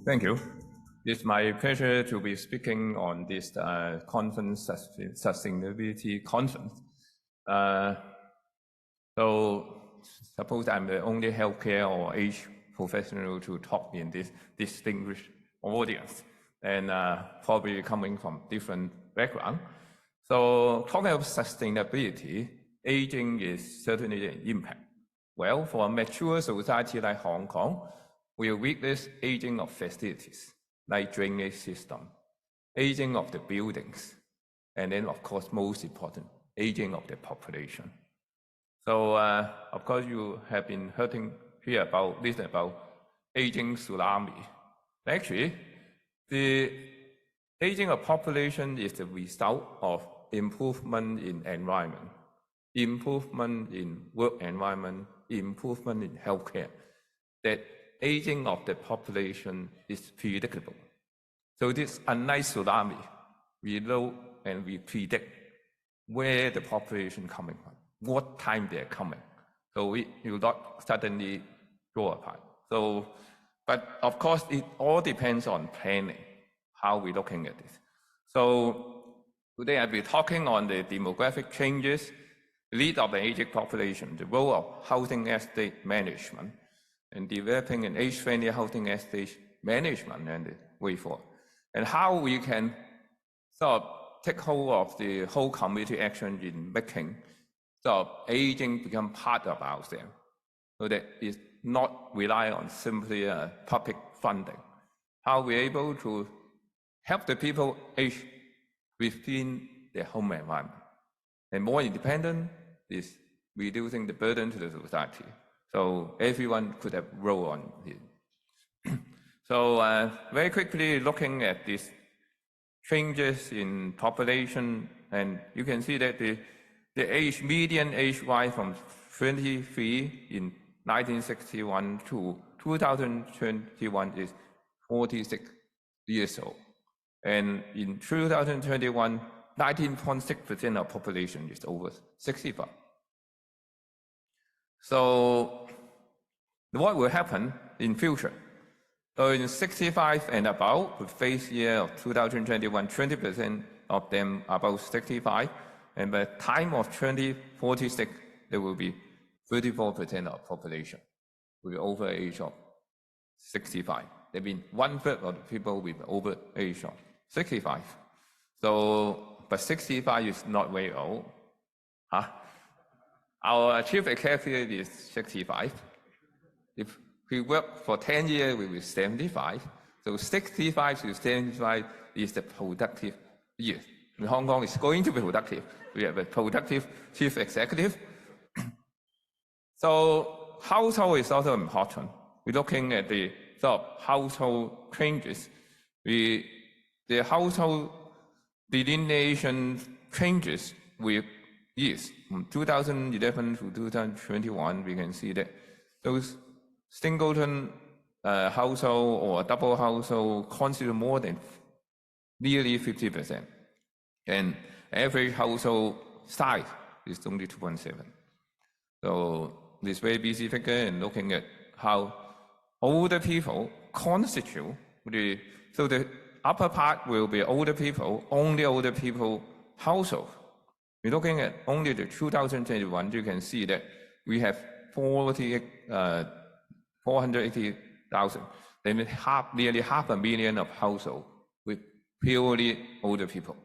Thank you. It's my pleasure to be speaking on this conference, sustainability conference. So suppose I'm the only healthcare or age professional to talk in this distinguished audience, and probably coming from different background. So talking about sustainability, aging is certainly an impact. Well, for a mature society like Hong Kong, we witness aging of facilities, like drainage system, aging of the buildings, and then of course, most important, aging of the population. So of course, you have been hear about aging tsunami. Actually, the aging of population is the result of improvement in environment, improvement in work environment, improvement in healthcare. That aging of the population is predictable. So this, unlike tsunami, we know and we predict where the population coming from, what time they're coming. So we will not suddenly go apart. So, but of course, it all depends on planning, how we're looking at this. So today I'll be talking on the demographic changes, the need of an aging population, the role of housing estate management, and developing an age-friendly housing estate management and the way forward, and how we can sort of take hold of the whole community action in making sort of aging become part of ourselves, so that it's not rely on simply public funding. How we're able to help the people age within their home environment, and more independent is reducing the burden to the society. So everyone could have a role on it. So very quickly looking at these changes in population, and you can see that the median age rise from 23 in 1961 to 2021 is 46 years old. And in 2021, 19.6% of population is over 65. So what will happen in future? So in 65 and above, the face year of 2021, 20% of them above 65, and by the time of 2046, there will be 34% of population will be over age of 65. That means 1/3 of the people will be over age of 65. So, but 65 is not very old. Our chief executive is 65. If we work for 10 years, we will be 75. So 65 to 75 is the productive year. In Hong Kong, it's going to be productive. We have a productive chief executive. So household is also important. We're looking at the sort of household changes. The household delineation changes with years. From 2011 to 2021, we can see that those singleton household or double household constitute more than nearly 50%. And average household size is only 2.7. So this very busy figure, and looking at how older people constitute so the upper part will be older people, only older people household. We're looking at only the 2021, you can see that we have 480,000. That means nearly 500,000 of households with purely older people.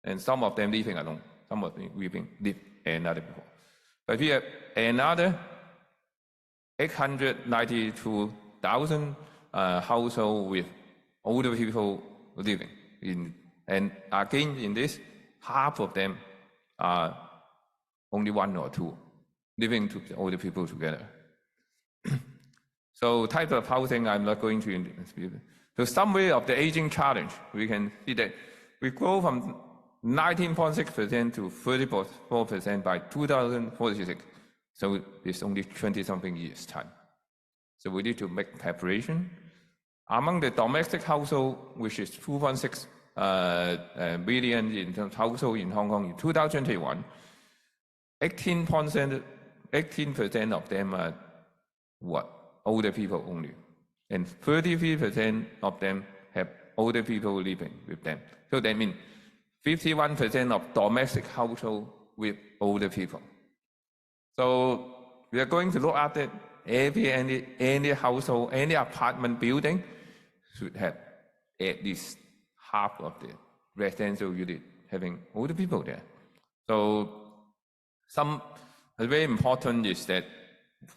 And some of them living alone, some of them live another people. But we have another 892,000 households with older people living in. And again, in this, half of them are only 1 or 2 living to older people together. So type of housing, I'm not going to. So summary of the aging challenge, we can see that we grow from 19.6% to 34% by 2046. So it's only 20-something years time. So we need to make preparation. Among the domestic household, which is 2.6 million in household in Hong Kong in 2021, 18% of them are older people only. and 33% of them have older people living with them. So that means 51% of domestic households with older people. So we are going to look at it. Any household, any apartment building should have at least half of the residential unit having older people there. So very important is that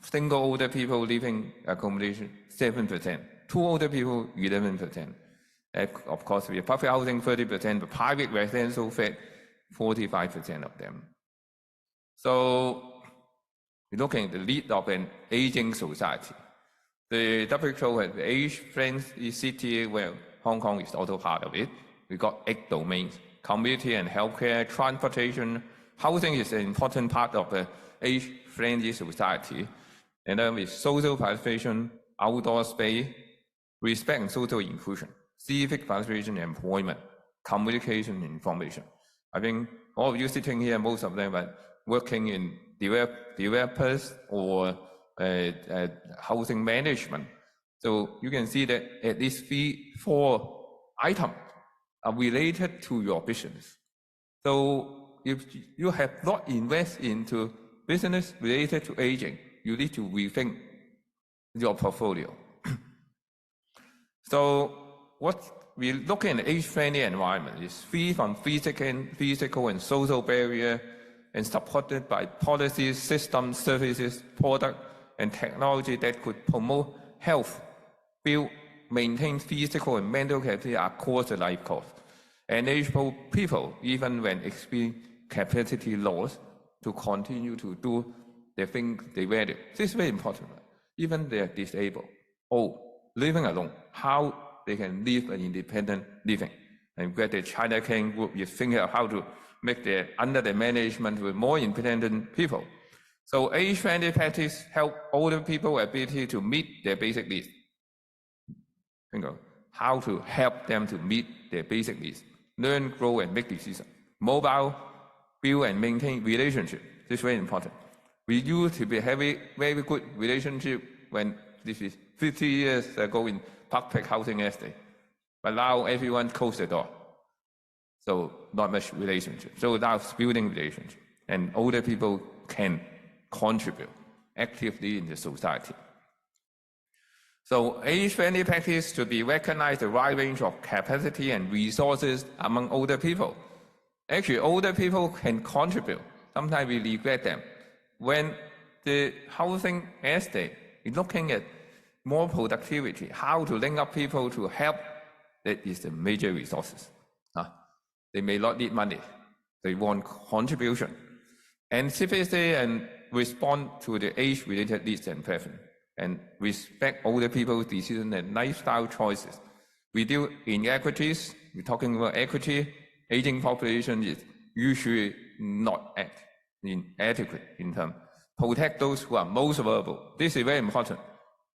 single older people living accommodation 7%, two older people 11%. Of course, we have public housing 30%, but private residential flat 45% of them. So we're looking at the lead of an aging society. The WHO has age-friendly city, where Hong Kong is also part of it. We got 8 domains: community and healthcare, transportation. Housing is an important part of the age-friendly society. And then with social participation, outdoor space, respect and social inclusion, civic participation, employment, communication, information. I think all of you sitting here, most of them are working in developers or housing management. So you can see that at least 3-4 items are related to your business. So if you have not invested into business related to aging, you need to rethink your portfolio. So what we look at an age-friendly environment is free from physical and social barrier, and supported by policies, systems, services, product, and technology that could promote health, build, maintain physical and mental capacity across the life course, enable people, even when experiencing capacity loss, to continue to do the things they value. This is very important. Even they are disabled or living alone, how they can live an independent living. And where the Chinachem group is thinking of how to make under the management with more independent people. So age-friendly practice help older people ability to meet their basic needs. How to help them to meet their basic needs. Learn, grow, and make decisions. Mobile, build and maintain relationship. This is very important. We used to be very good relationship when this is 50 years ago in public housing estate. But now everyone closed the door. So not much relationship. So now it's building relationship. And older people can contribute actively in the society. So age-friendly practice should be recognized a wide range of capacity and resources among older people. Actually, older people can contribute. Sometimes we regret them. When the housing estate is looking at more productivity, how to link up people to help, that is the major resources. They may not need money. They want contribution. Anticipate and respond to the age-related needs and preference, and respect older people's decisions and lifestyle choices. Reduce inequities. We're talking about equity. Aging population is usually not inadequate in terms. Protect those who are most vulnerable. This is very important.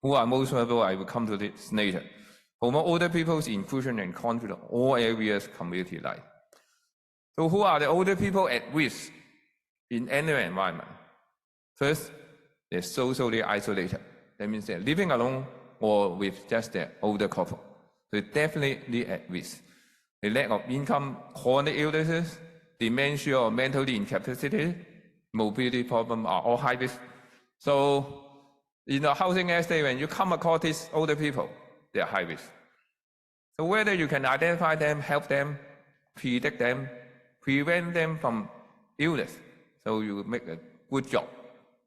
Who are most vulnerable, I will come to this later. Promote older people's inclusion and confidence in all areas of community life. So who are the older people at risk in any environment? First, they're socially isolated. That means they're living alone or with just their older couple. So definitely at risk. The lack of income, chronic illnesses, dementia or mental incapacity, mobility problems are all high risk. So in the housing estate, when you come across these older people, they are high risk. So whether you can identify them, help them, predict them, prevent them from illness, so you make a good job.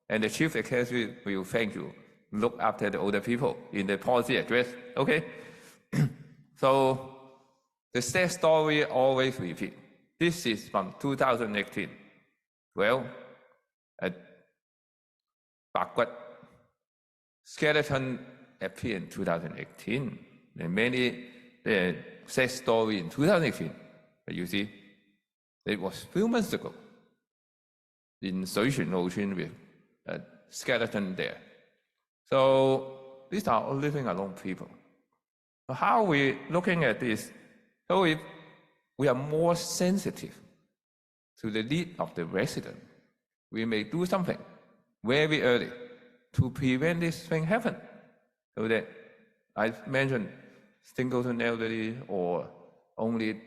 And the chief executive will thank you. Look after the older people in the policy address, okay? So the sad story always repeat. This is from 2018. Well, a backward skeleton appeared in 2018. And many sad story in 2018. But you see, it was a few months ago in Shui Ocean with a skeleton there. So these are all living alone people. So how are we looking at this? So if we are more sensitive to the need of the resident, we may do something very early to prevent this thing happen. So that I mentioned singleton elderly or only a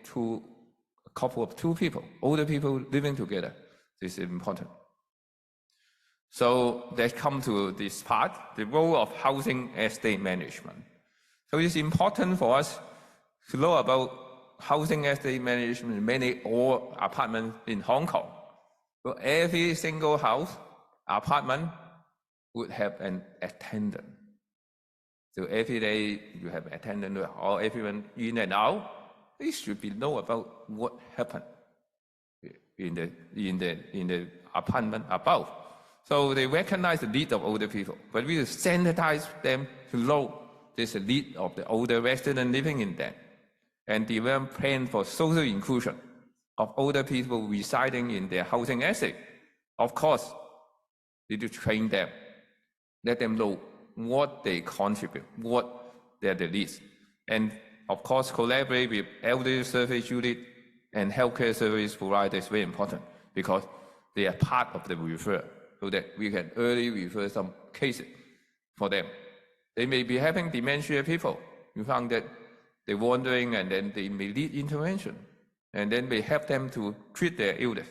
couple of two people, older people living together. This is important. So let's come to this part, the role of housing estate management. So it's important for us to know about housing estate management, many all apartments in Hong Kong. So every single house, apartment would have an attendant. So every day you have an attendant or everyone in and out. They should be know about what happened in the apartment above. So they recognize the need of older people, but we sensitize them to know there's a need of the older resident living in them, and develop plan for social inclusion of older people residing in their housing estate. Of course, we need to train them, let them know what they contribute, what their needs, and of course collaborate with elderly service unit and healthcare service providers is very important because they are part of the referral, so that we can early refer some cases for them. They may be having dementia people. We found that they're wandering and then they may need intervention. And then we help them to treat their illness.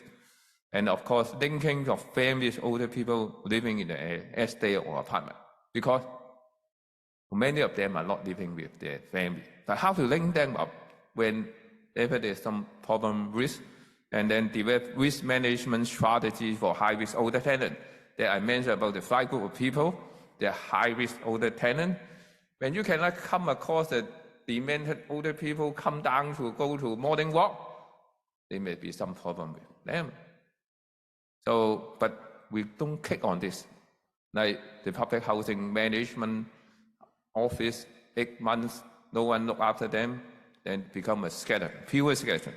And of course, linking of families, older people living in an estate or apartment. Because many of them are not living with their family. But how to link them up whenever there's some problem risk, and then develop risk management strategy for high-risk older tenants. That I mentioned about the 5 group of people, they're high-risk older tenants. When you cannot come across the demented older people come down to go to morning walk, there may be some problem with them. So, but we don't kick on this. Like the public housing management office, 8 months, no one look after them, then become a skeleton, pure skeleton.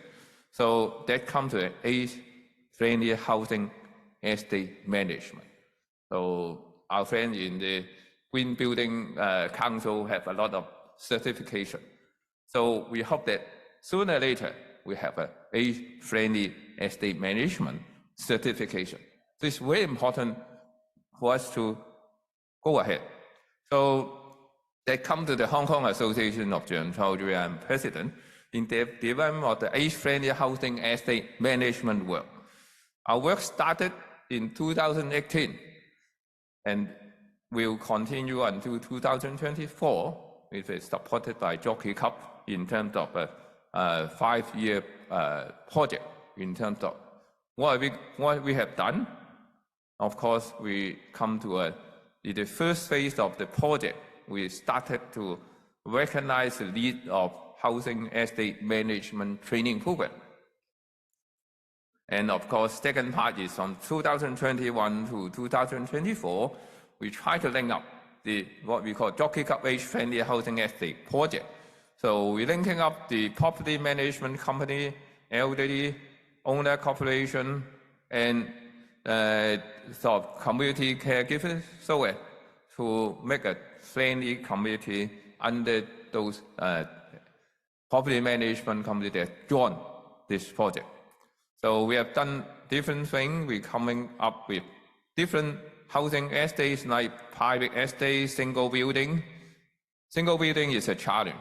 So that comes to age-friendly housing estate management. So our friends in the Green Building Council have a lot of certification. So we hope that sooner or later we have an age-friendly estate management certification. So it's very important for us to go ahead. So that come to the Hong Kong Association of Gerontology. I'm president in the development of the age-friendly housing estate management work. Our work started in 2018 and will continue until 2024. It is supported by Jockey Cup in terms of a 5-year project in terms of what we have done. Of course, we come to in the first phase of the project, we started to recognize the need of housing estate management training program. And of course, second part is from 2021 to 2024, we try to link up what we call Jockey Cup Age-Friendly Housing Estate project. So we're linking up the property management company, elderly owner corporation, and community caregivers, so as to make a friendly community under those property management companies that join this project. So we have done different things. We're coming up with different housing estates like private estates, single building. Single building is a challenge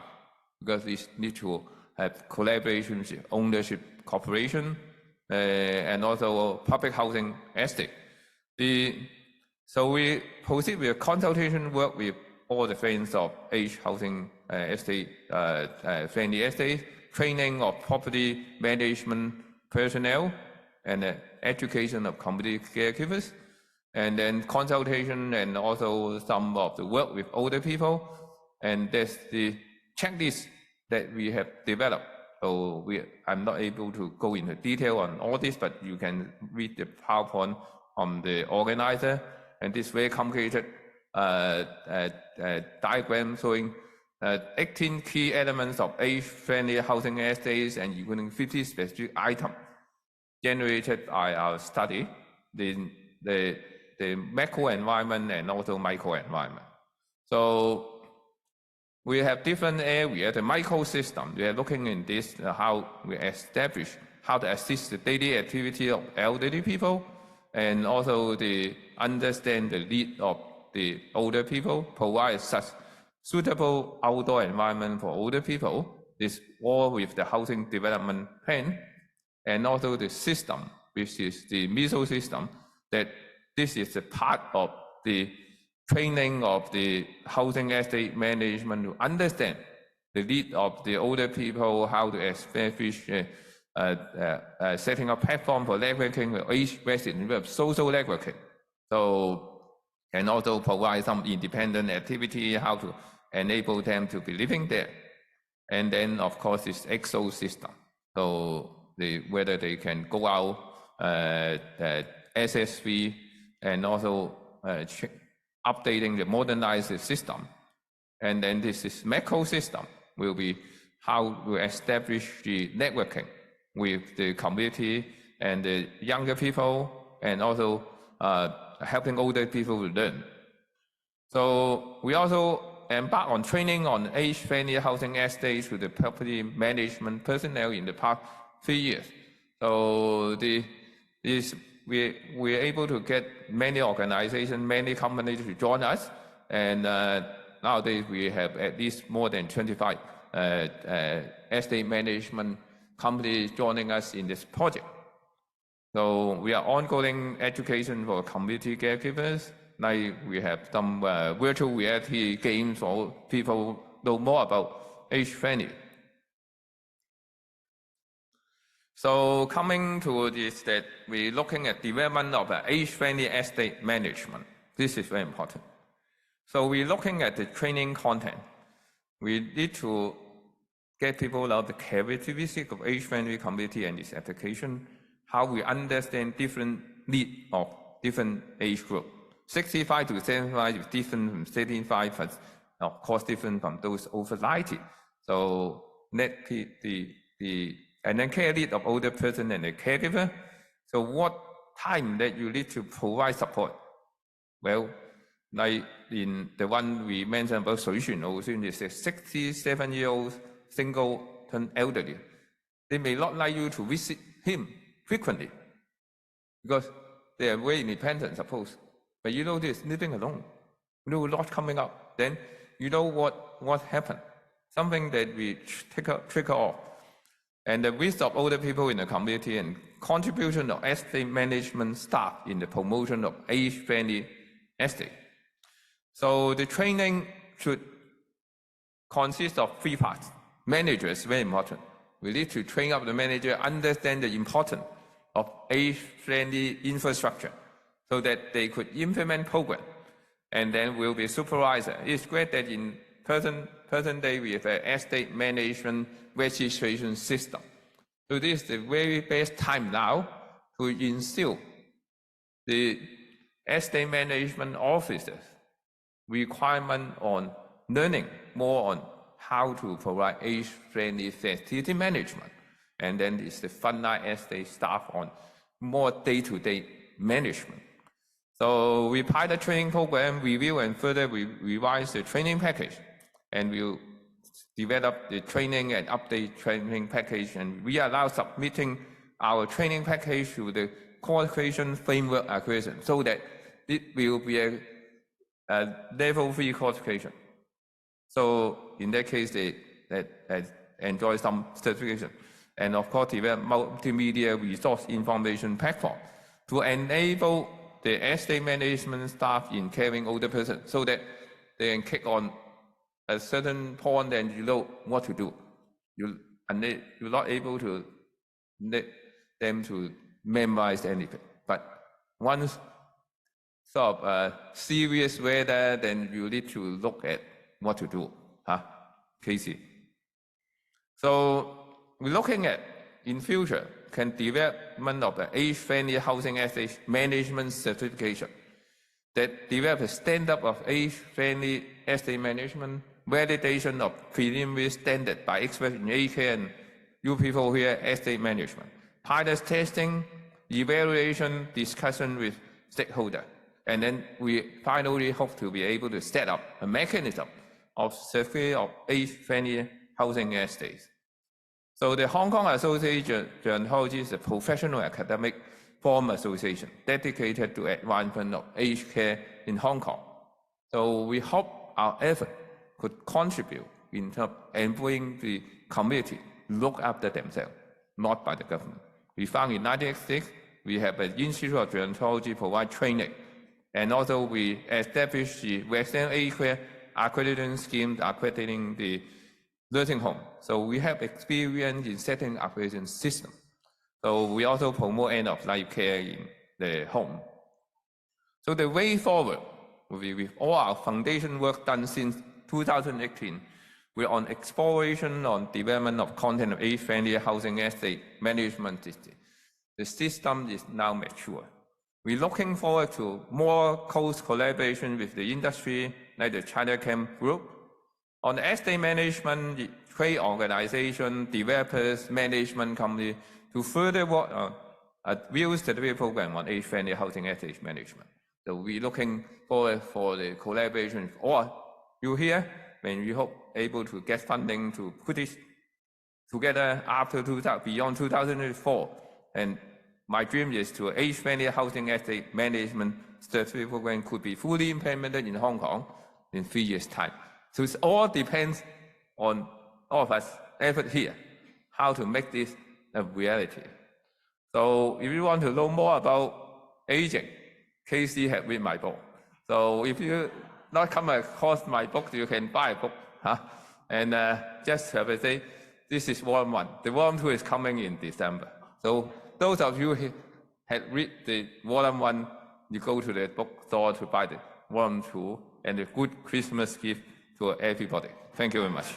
because we need to have collaboration with ownership corporation and also public housing estate. So we proceed with consultation work with all the friends of age housing estate, friendly estate, training of property management personnel, and education of community caregivers, and then consultation and also some of the work with older people. And that's the checklist that we have developed. So I'm not able to go into detail on all this, but you can read the PowerPoint from the organizer. And this very complicated diagram showing 18 key elements of age-friendly housing estates and including 50 specific items generated by our study, the macro environment and also micro environment. So we have different areas. The microsystem, we are looking in this, how we establish, how to assist the daily activity of elderly people, and also understand the need of the older people, provide such suitable outdoor environment for older people. This all with the housing development plan, and also the system, which is the MISO system, that this is a part of the training of the housing estate management to understand the need of the older people, how to establish setting up platform for networking with age residents, social networking. So, and also provide some independent activity, how to enable them to be living there. And then, of course, this EXO system. So, whether they can go out, SSV, and also updating the modernized system. And then this is macro system will be how to establish the networking with the community and the younger people, and also helping older people to learn. So we also embark on training on age-friendly housing estates to the property management personnel in the past 3 years. So we're able to get many organizations, many companies to join us, and nowadays we have at least more than 25 estate management companies joining us in this project. So we are ongoing education for community caregivers. Like we have some virtual reality games for people know more about age-friendly. So coming to this, that we're looking at development of age-friendly estate management. This is very important. So we're looking at the training content. We need to get people know the characteristics of age-friendly community and its application, how we understand different needs of different age group. 65 to 75 is different from 75, but of course different from those over 90. So and then care need of older person and the caregiver. So what time that you need to provide support? Well, like in the one we mentioned about solution, is a 67-year-old single elderly. They may not like you to visit him frequently because they are very independent, suppose. But you know this, living alone, you know a lot coming up. Then you know what happened, something that we trigger off. And the risk of older people in the community and contribution of estate management staff in the promotion of age-friendly estate. So the training should consist of 3 parts. Manager is very important. We need to train up the manager, understand the importance of age-friendly infrastructure so that they could implement program. And then we'll be supervisor. It's great that in present day we have an estate management registration system. So this is the very best time now to instill the estate management officers requirement on learning more on how to provide age-friendly facility management. And then it's the frontline estate staff on more day-to-day management. So we pilot training program, review and further revise the training package. And we'll develop the training and update training package, and we are now submitting our training package to the qualification framework accreditation so that it will be a level 3 qualification. So in that case, they enjoy some certification. And of course, develop multimedia resource information platform to enable the estate management staff in caring older persons so that they can click on a certain point and you know what to do. You're not able to let them to memorize anything. But once sort of serious weather, then you need to look at what to do. Casey. So we're looking at, in future, can development of the age-friendly housing estate management certification that develop a standard of age-friendly estate management, validation of preliminary standard by experts in AK and you people here, estate management, pilot testing, evaluation, discussion with stakeholders. And then we finally hope to be able to set up a mechanism of survey of age-friendly housing estates. So the Hong Kong Association of Gerontology is a professional academic form association dedicated to advancement of aged care in Hong Kong. So we hope our effort could contribute in terms of enabling the community look after themselves, not by the government. We found in 1986, we have an Institute of Gerontology provide training, and also we established the Western Asia accreditation scheme accrediting the nursing home. So we have experience in setting accreditation system. So we also promote end-of-life care in the home. So the way forward will be with all our foundation work done since 2018. We're on exploration on development of content of age-friendly housing estate management system. The system is now mature. We're looking forward to more close collaboration with the industry, like the Chinachem group. On estate management, the trade organization, developers, management company, to further work on a real certificate program on age-friendly housing estate management. So we're looking forward for the collaboration with all you here, when we hope able to get funding to put this together after beyond 2004. And my dream is to age-friendly housing estate management certificate program could be fully implemented in Hong Kong in 3 years' time. So it all depends on all of us effort here, how to make this a reality. So if you want to know more about aging, Casey had read my book. So if you not come across my book, you can buy a book. And just have a say, this is volume 1. The volume 2 is coming in December. So those of you who had read the volume 1, you go to the bookstore to buy the volume 2 and a good Christmas gift to everybody. Thank you very much.